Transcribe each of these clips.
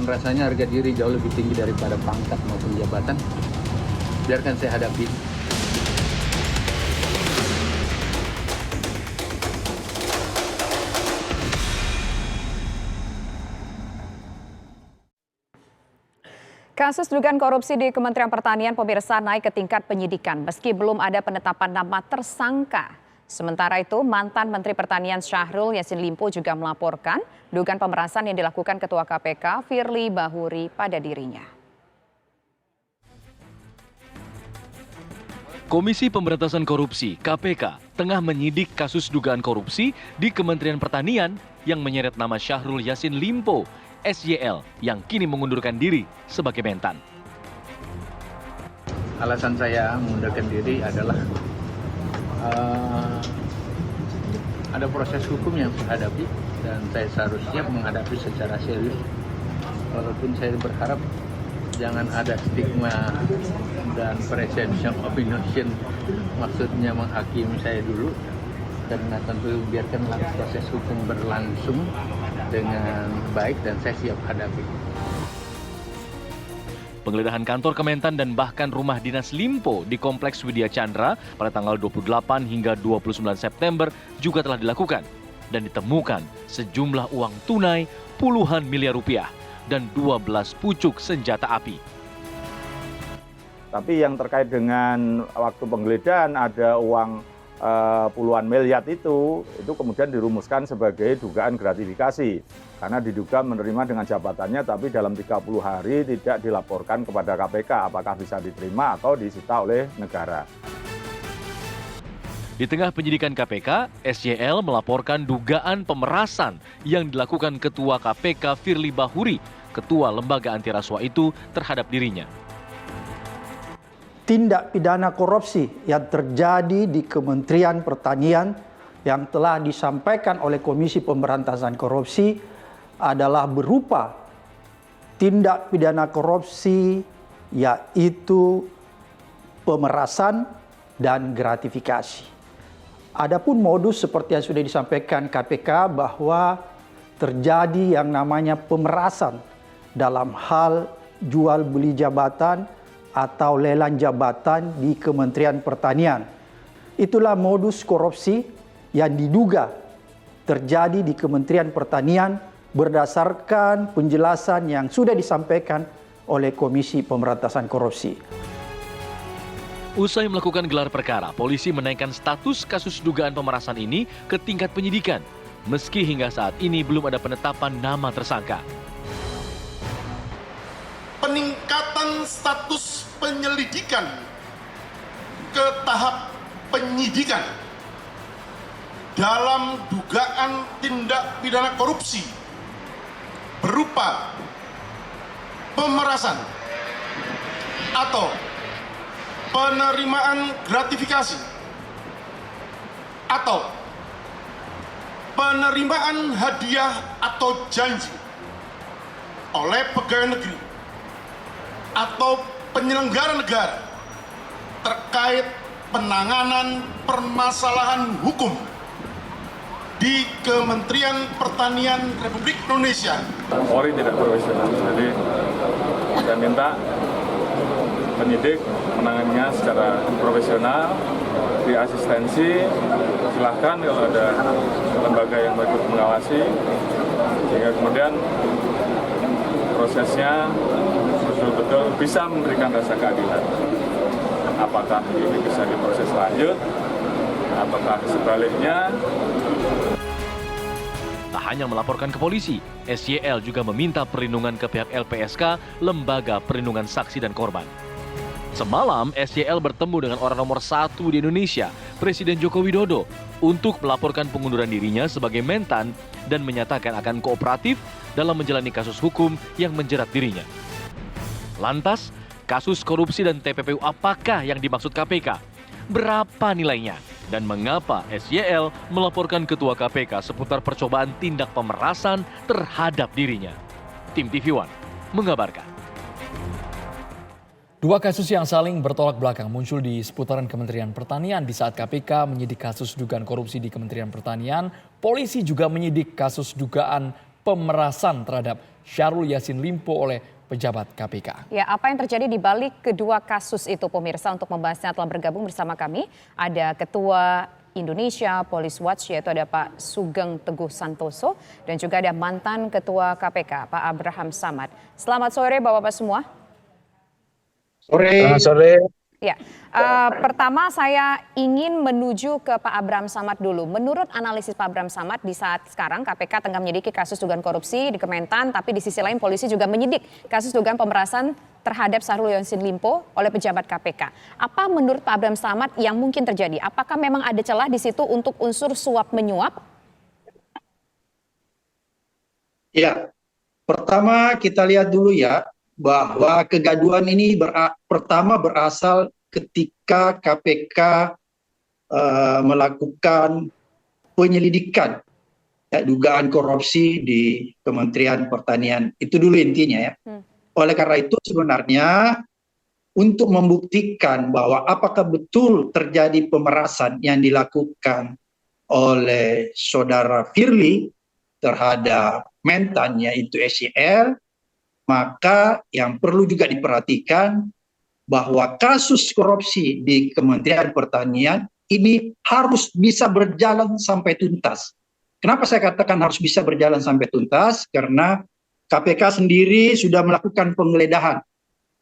rasanya harga diri jauh lebih tinggi daripada pangkat maupun jabatan. Biarkan saya hadapi. Kasus dugaan korupsi di Kementerian Pertanian pemirsa naik ke tingkat penyidikan meski belum ada penetapan nama tersangka. Sementara itu, mantan Menteri Pertanian Syahrul Yassin Limpo juga melaporkan dugaan pemerasan yang dilakukan Ketua KPK Firly Bahuri pada dirinya. Komisi Pemberantasan Korupsi (KPK) tengah menyidik kasus dugaan korupsi di Kementerian Pertanian yang menyeret nama Syahrul Yassin Limpo (SYL) yang kini mengundurkan diri sebagai Mentan. Alasan saya mengundurkan diri adalah ada proses hukum yang saya hadapi dan saya seharusnya menghadapi secara serius. Walaupun saya berharap jangan ada stigma dan presumption of innocence, maksudnya menghakimi saya dulu, karena tentu biarkanlah proses hukum berlangsung dengan baik dan saya siap hadapi. Penggeledahan kantor Kementan dan bahkan rumah dinas Limpo di Kompleks Widya Chandra pada tanggal 28 hingga 29 September juga telah dilakukan dan ditemukan sejumlah uang tunai puluhan miliar rupiah dan 12 pucuk senjata api. Tapi yang terkait dengan waktu penggeledahan ada uang puluhan miliar itu kemudian dirumuskan sebagai dugaan gratifikasi karena diduga menerima dengan jabatannya tapi dalam 30 hari tidak dilaporkan kepada KPK apakah bisa diterima atau disita oleh negara. Di tengah penyidikan KPK, SYL melaporkan dugaan pemerasan yang dilakukan Ketua KPK Firly Bahuri, Ketua Lembaga Anti Rasuah itu terhadap dirinya. Tindak pidana korupsi yang terjadi di Kementerian Pertanian yang telah disampaikan oleh Komisi Pemberantasan Korupsi adalah berupa tindak pidana korupsi yaitu pemerasan dan gratifikasi. Adapun modus seperti yang sudah disampaikan KPK bahwa terjadi yang namanya pemerasan dalam hal jual beli jabatan atau lelang jabatan di Kementerian Pertanian. Itulah modus korupsi yang diduga terjadi di Kementerian Pertanian berdasarkan penjelasan yang sudah disampaikan oleh Komisi Pemberantasan Korupsi. Usai melakukan gelar perkara, polisi menaikkan status kasus dugaan pemerasan ini ke tingkat penyidikan, meski hingga saat ini belum ada penetapan nama tersangka. Peningkatan status penyelidikan ke tahap penyidikan dalam dugaan tindak pidana korupsi berupa pemerasan atau penerimaan gratifikasi atau penerimaan hadiah atau janji oleh pegawai negeri atau penyelenggara negara terkait penanganan permasalahan hukum di Kementerian Pertanian Republik Indonesia. Polri tidak profesional, jadi saya minta penyidik menanganinya secara profesional, diasistensi, silahkan kalau ada lembaga yang berikut mengawasi, sehingga kemudian prosesnya betul-betul bisa memberikan rasa keadilan. Apakah ini bisa diproses lanjut, apakah sebaliknya. Tak hanya melaporkan ke polisi, SYL juga meminta perlindungan ke pihak LPSK, Lembaga Perlindungan Saksi dan Korban. Semalam, SYL bertemu dengan orang nomor 1 di Indonesia, Presiden Joko Widodo, untuk melaporkan pengunduran dirinya sebagai Mentan dan menyatakan akan kooperatif dalam menjalani kasus hukum yang menjerat dirinya. Lantas, kasus korupsi dan TPPU apakah yang dimaksud KPK? Berapa nilainya? Dan mengapa SYL melaporkan Ketua KPK seputar percobaan tindak pemerasan terhadap dirinya? Tim TV One mengabarkan. Dua kasus yang saling bertolak belakang muncul di seputaran Kementerian Pertanian di saat KPK menyidik kasus dugaan korupsi di Kementerian Pertanian. Polisi juga menyidik kasus dugaan pemerasan terhadap Syahrul Yassin Limpo oleh pejabat KPK. Ya, apa yang terjadi di balik kedua kasus itu, pemirsa? Untuk membahasnya telah bergabung bersama kami ada Ketua Indonesia Police Watch, yaitu ada Pak Sugeng Teguh Santoso, dan juga ada mantan Ketua KPK Pak Abraham Samad. Selamat sore Bapak-Bapak semua. Sore. Ya, pertama saya ingin menuju ke Pak Abraham Samad dulu. Menurut analisis Pak Abraham Samad, di saat sekarang KPK tengah menyelidiki kasus dugaan korupsi di Kementan, tapi di sisi lain polisi juga menyidik kasus dugaan pemerasan terhadap Syahrul Yassin Limpo oleh pejabat KPK. Apa menurut Pak Abraham Samad yang mungkin terjadi? Apakah memang ada celah di situ untuk unsur suap menyuap? Ya, pertama kita lihat dulu ya, bahwa kegaduhan ini pertama berasal ketika KPK melakukan penyelidikan dugaan korupsi di Kementerian Pertanian. Itu dulu intinya ya. Oleh karena itu sebenarnya untuk membuktikan bahwa apakah betul terjadi pemerasan yang dilakukan oleh saudara Firly terhadap mentan yaitu SYL, maka yang perlu juga diperhatikan bahwa kasus korupsi di Kementerian Pertanian ini harus bisa berjalan sampai tuntas. Kenapa saya katakan harus bisa berjalan sampai tuntas? Karena KPK sendiri sudah melakukan penggeledahan.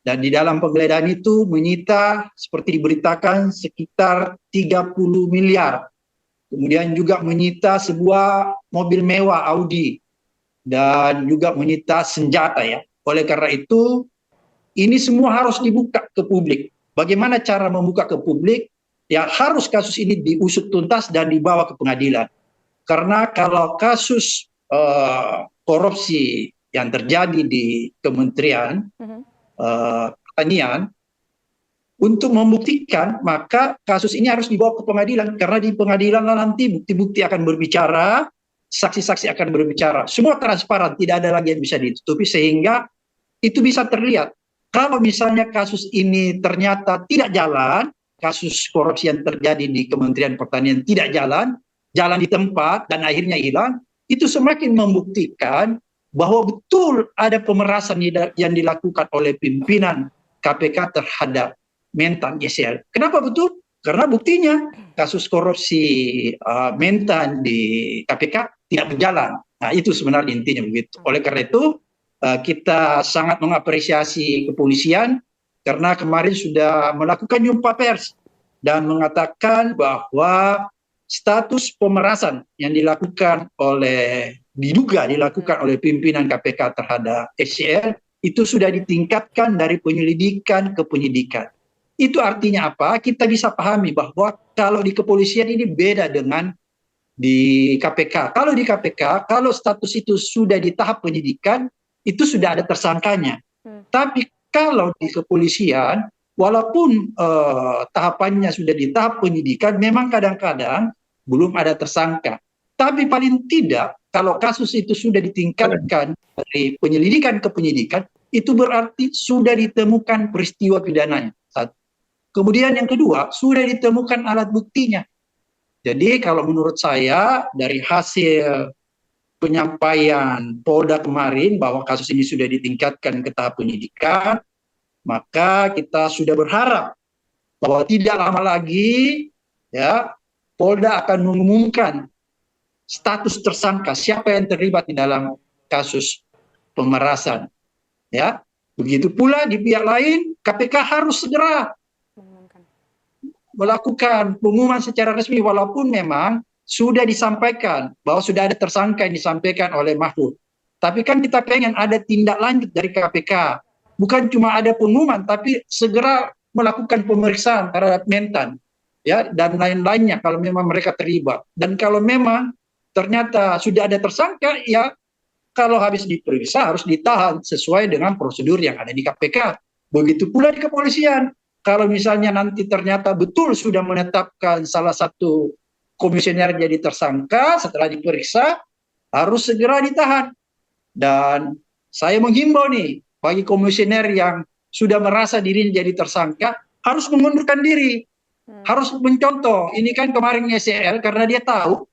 Dan di dalam penggeledahan itu menyita seperti diberitakan sekitar 30 miliar. Kemudian juga menyita sebuah mobil mewah Audi. Dan juga menyita senjata ya. Oleh karena itu, ini semua harus dibuka ke publik. Bagaimana cara membuka ke publik? Ya harus kasus ini diusut tuntas dan dibawa ke pengadilan. Karena kalau kasus korupsi yang terjadi di Kementerian Pertanian, untuk membuktikan, maka kasus ini harus dibawa ke pengadilan. Karena di pengadilan nanti bukti-bukti akan berbicara, saksi-saksi akan berbicara. Semua transparan, tidak ada lagi yang bisa ditutupi, sehingga itu bisa terlihat. Kalau misalnya kasus ini ternyata tidak jalan, kasus korupsi yang terjadi di Kementerian Pertanian tidak jalan di tempat dan akhirnya hilang, itu semakin membuktikan bahwa betul ada pemerasan yang dilakukan oleh pimpinan KPK terhadap mentan SYL. Kenapa betul? Karena buktinya kasus korupsi mentan di KPK tidak berjalan. Nah itu sebenarnya intinya begitu. Oleh karena itu kita sangat mengapresiasi kepolisian karena kemarin sudah melakukan jumpa pers dan mengatakan bahwa status pemerasan yang diduga dilakukan oleh pimpinan KPK terhadap SYL itu sudah ditingkatkan dari penyelidikan ke penyidikan. Itu artinya apa? Kita bisa pahami bahwa kalau di kepolisian ini beda dengan di KPK. Kalau di KPK, kalau status itu sudah di tahap penyidikan, itu sudah ada tersangkanya. Tapi kalau di kepolisian, walaupun tahapannya sudah di tahap penyidikan, memang kadang-kadang belum ada tersangka. Tapi paling tidak, kalau kasus itu sudah ditingkatkan dari penyelidikan ke penyidikan, itu berarti sudah ditemukan peristiwa pidananya. Satu. Kemudian yang kedua, sudah ditemukan alat buktinya. Jadi kalau menurut saya, dari hasil penyampaian Polda kemarin bahwa kasus ini sudah ditingkatkan ke tahap penyidikan, maka kita sudah berharap bahwa tidak lama lagi ya Polda akan mengumumkan status tersangka siapa yang terlibat di dalam kasus pemerasan. Ya, begitu pula di pihak lain KPK harus segera melakukan pengumuman secara resmi walaupun memang sudah disampaikan bahwa sudah ada tersangka yang disampaikan oleh Mahfud. Tapi kan kita pengen ada tindak lanjut dari KPK. Bukan cuma ada pengumuman, tapi segera melakukan pemeriksaan terhadap mentan. Ya, dan lain-lainnya kalau memang mereka terlibat. Dan kalau memang ternyata sudah ada tersangka, ya kalau habis diperiksa harus ditahan sesuai dengan prosedur yang ada di KPK. Begitu pula di kepolisian. Kalau misalnya nanti ternyata betul sudah menetapkan salah satu komisioner jadi tersangka, setelah diperiksa harus segera ditahan. Dan saya menghimbau nih bagi komisioner yang sudah merasa dirinya jadi tersangka harus mengundurkan diri, harus mencontoh. Ini kan kemarin SYL karena dia tahu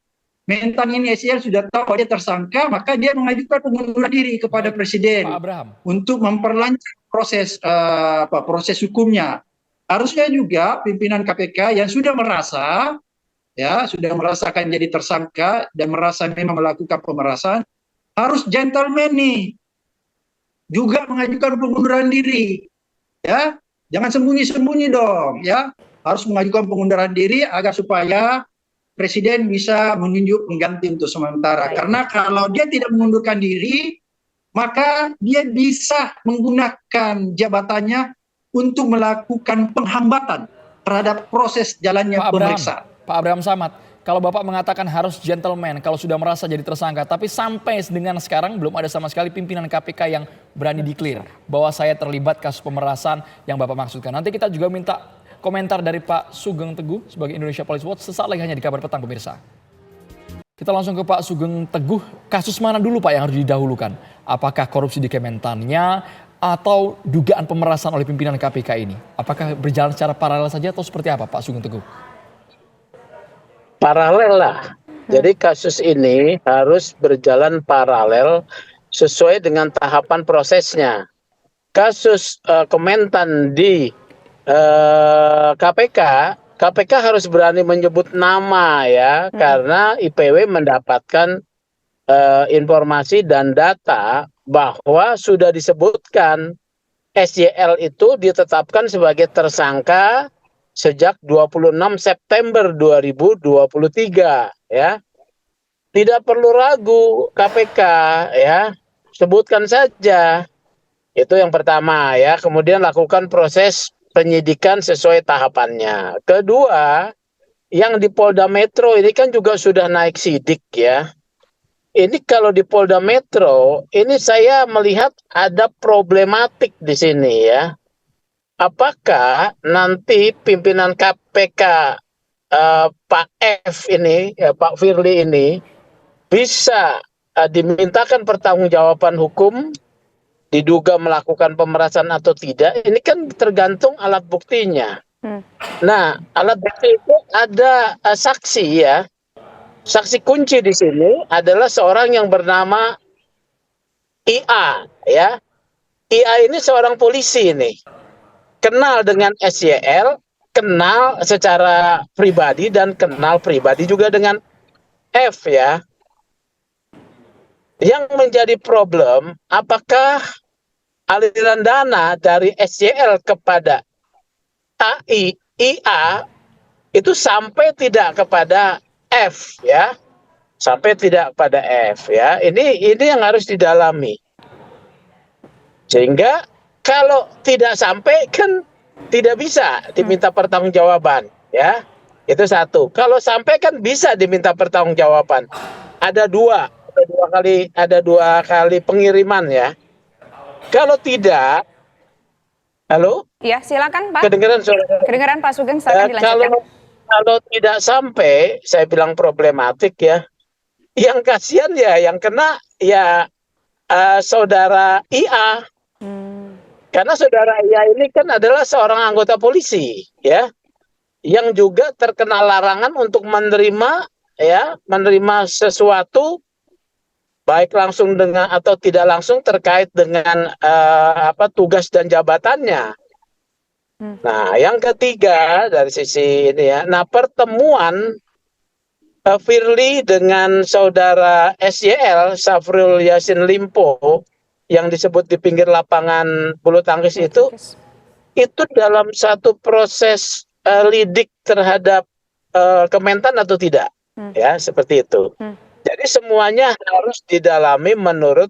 Mentan ini SYL sudah tahu dia tersangka, maka dia mengajukan pengunduran diri kepada Presiden Pak Abraham. untuk memperlancar proses hukumnya. Harusnya juga pimpinan KPK yang sudah merasa sudah merasakan jadi tersangka dan merasa memang melakukan pemerasan, harus gentleman nih, juga mengajukan pengunduran diri, ya, jangan sembunyi-sembunyi dong, ya, harus mengajukan pengunduran diri agar supaya Presiden bisa menunjuk pengganti untuk sementara. Karena kalau dia tidak mengundurkan diri, maka dia bisa menggunakan jabatannya untuk melakukan penghambatan terhadap proses jalannya pemeriksaan. Pak Abraham Samad, kalau Bapak mengatakan harus gentleman kalau sudah merasa jadi tersangka, tapi sampai dengan sekarang belum ada sama sekali pimpinan KPK yang berani declare bahwa saya terlibat kasus pemerasan yang Bapak maksudkan. Nanti kita juga minta komentar dari Pak Sugeng Teguh sebagai Indonesia Police Watch sesaat lagi hanya di Kabar Petang pemirsa. Kita langsung ke Pak Sugeng Teguh, kasus mana dulu Pak yang harus didahulukan? Apakah korupsi di Kementannya atau dugaan pemerasan oleh pimpinan KPK ini? Apakah berjalan secara paralel saja atau seperti apa Pak Sugeng Teguh? Paralel lah. Jadi kasus ini harus berjalan paralel sesuai dengan tahapan prosesnya. Kasus Kementan di KPK harus berani menyebut nama ya, karena IPW mendapatkan informasi dan data bahwa sudah disebutkan SYL itu ditetapkan sebagai tersangka sejak 26 September 2023 ya. Tidak perlu ragu KPK ya, sebutkan saja. Itu yang pertama ya, kemudian lakukan proses penyidikan sesuai tahapannya. Kedua, yang di Polda Metro ini kan juga sudah naik sidik ya. Ini kalau di Polda Metro, ini saya melihat ada problematik di sini ya. Apakah nanti pimpinan KPK Pak F ini, Pak Firly ini bisa dimintakan pertanggungjawaban hukum, diduga melakukan pemerasan atau tidak? Ini kan tergantung alat buktinya. Nah, alat bukti itu ada saksi ya. Saksi kunci di sini adalah seorang yang bernama IA ya. IA ini seorang polisi ini. Kenal dengan SYL, kenal secara pribadi dan kenal pribadi juga dengan F ya. Yang menjadi problem, apakah aliran dana dari SYL kepada IA itu sampai tidak kepada F ya. Sampai tidak kepada F ya. Ini yang harus didalami. Sehingga kalau tidak sampai kan tidak bisa diminta pertanggungjawaban ya. Itu satu. Kalau sampai kan bisa diminta pertanggungjawaban. Ada dua kali pengiriman ya. Kalau tidak, halo? Ya, silakan Pak. Kedengeran suara? Kedengeran Pak Sugeng, silakan dilanjutkan. Kalau tidak sampai, saya bilang problematik ya. Yang kasihan ya, yang kena ya saudara IA. Karena saudara IA ini kan adalah seorang anggota polisi ya, yang juga terkena larangan untuk menerima sesuatu baik langsung dengan atau tidak langsung terkait dengan tugas dan jabatannya. Nah, yang ketiga dari sisi ini ya, nah pertemuan Firly dengan saudara SYL, Syafrul Yassin Limpo, yang disebut di pinggir lapangan bulu tangkis itu dalam satu proses lidik terhadap Kementan atau tidak, ya seperti itu. Jadi semuanya harus didalami menurut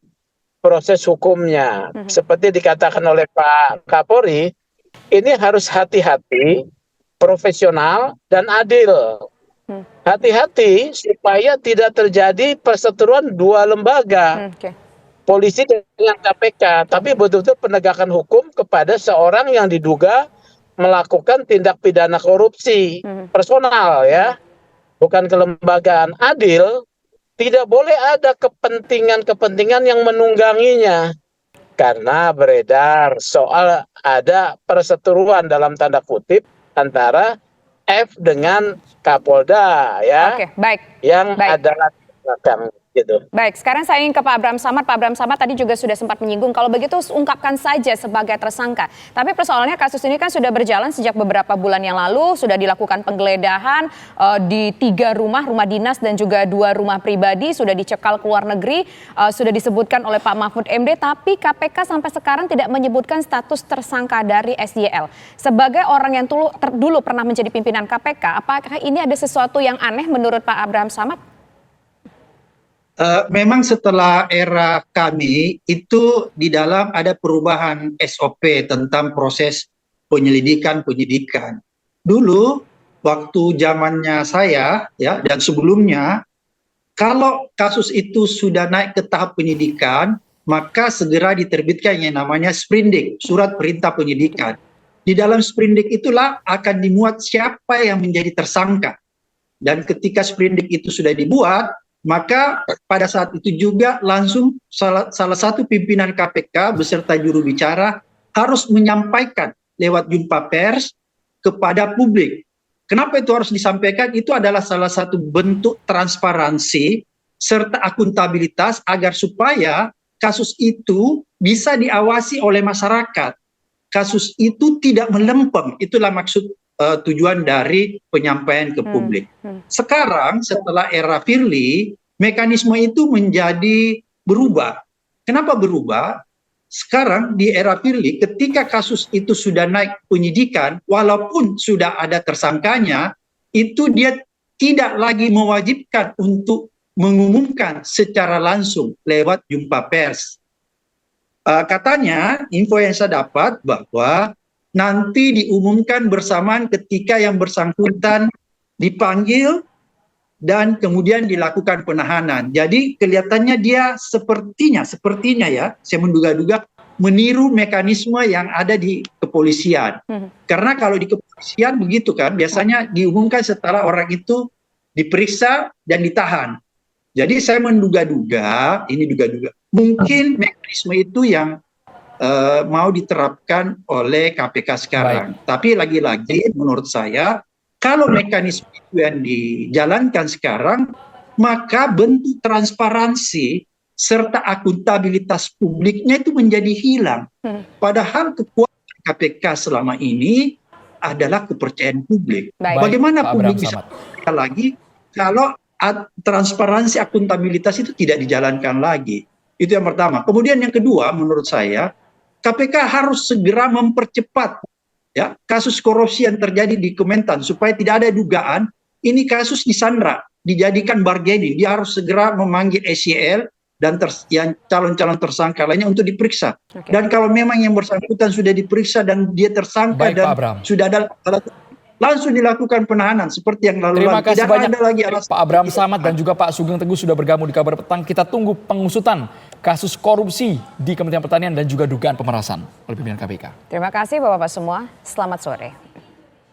proses hukumnya. Seperti dikatakan oleh Pak Kapolri, ini harus hati-hati, profesional dan adil. Hati-hati supaya tidak terjadi perseteruan dua lembaga. Polisi dengan KPK, tapi betul-betul penegakan hukum kepada seorang yang diduga melakukan tindak pidana korupsi personal ya, bukan kelembagaan. Adil, tidak boleh ada kepentingan-kepentingan yang menungganginya, karena beredar soal ada perseteruan dalam tanda kutip antara F dengan Kapolda ya. Oke, baik. Yang Baik. adalah belakang gitu. Baik, sekarang saya ingin ke Pak Abraham Samad. Pak Abraham Samad tadi juga sudah sempat menyinggung, kalau begitu ungkapkan saja sebagai tersangka. Tapi persoalannya kasus ini kan sudah berjalan sejak beberapa bulan yang lalu, sudah dilakukan penggeledahan di 3 rumah dinas dan juga 2 rumah pribadi, sudah dicekal ke luar negeri, sudah disebutkan oleh Pak Mahfud MD, tapi KPK sampai sekarang tidak menyebutkan status tersangka dari SYL. Sebagai orang yang dulu pernah menjadi pimpinan KPK, apakah ini ada sesuatu yang aneh menurut Pak Abraham Samad? Memang setelah era kami itu di dalam ada perubahan SOP tentang proses penyidikan. Dulu waktu zamannya saya ya dan sebelumnya, kalau kasus itu sudah naik ke tahap penyidikan, maka segera diterbitkan yang namanya sprindik, surat perintah penyidikan. Di dalam sprindik itulah akan dimuat siapa yang menjadi tersangka. Dan ketika sprindik itu sudah dibuat, maka pada saat itu juga langsung salah satu pimpinan KPK beserta juru bicara harus menyampaikan lewat jumpa pers kepada publik. Kenapa itu harus disampaikan? Itu adalah salah satu bentuk transparansi serta akuntabilitas agar supaya kasus itu bisa diawasi oleh masyarakat. Kasus itu tidak melempem, itulah maksud tujuan dari penyampaian ke publik. Sekarang setelah era Firly, mekanisme itu menjadi berubah. Kenapa berubah? Sekarang di era Firly, ketika kasus itu sudah naik penyidikan, walaupun sudah ada tersangkanya, itu dia tidak lagi mewajibkan untuk mengumumkan secara langsung lewat jumpa pers. Katanya, info yang saya dapat bahwa nanti diumumkan bersamaan ketika yang bersangkutan dipanggil dan kemudian dilakukan penahanan. Jadi kelihatannya dia sepertinya ya, saya menduga-duga meniru mekanisme yang ada di kepolisian. Karena kalau di kepolisian begitu kan, biasanya diumumkan setelah orang itu diperiksa dan ditahan. Jadi saya menduga-duga, mungkin mekanisme itu yang mau diterapkan oleh KPK sekarang. Tapi lagi-lagi menurut saya, kalau mekanisme itu yang dijalankan sekarang, maka bentuk transparansi serta akuntabilitas publiknya itu menjadi hilang. Padahal kekuatan KPK selama ini adalah kepercayaan publik. Bagaimana publik bisa percaya lagi kalau transparansi akuntabilitas itu tidak dijalankan lagi? Itu yang pertama. Kemudian yang kedua, menurut saya, KPK harus segera mempercepat ya kasus korupsi yang terjadi di Kementan supaya tidak ada dugaan ini kasus disandra, dijadikan bargaining. Dia harus segera memanggil SYL dan yang calon-calon tersangka lainnya untuk diperiksa. Dan kalau memang yang bersangkutan sudah diperiksa dan dia tersangka dan sudah ada langsung dilakukan penahanan seperti yang lalu. Terima kasih banyak ada lagi Pak Abraham Samad dan juga Pak Sugeng Teguh sudah bergabung di Kabar Petang. Kita tunggu pengusutan kasus korupsi di Kementerian Pertanian dan juga dugaan pemerasan oleh pimpinan KPK. Terima kasih Bapak-Bapak semua. Selamat sore.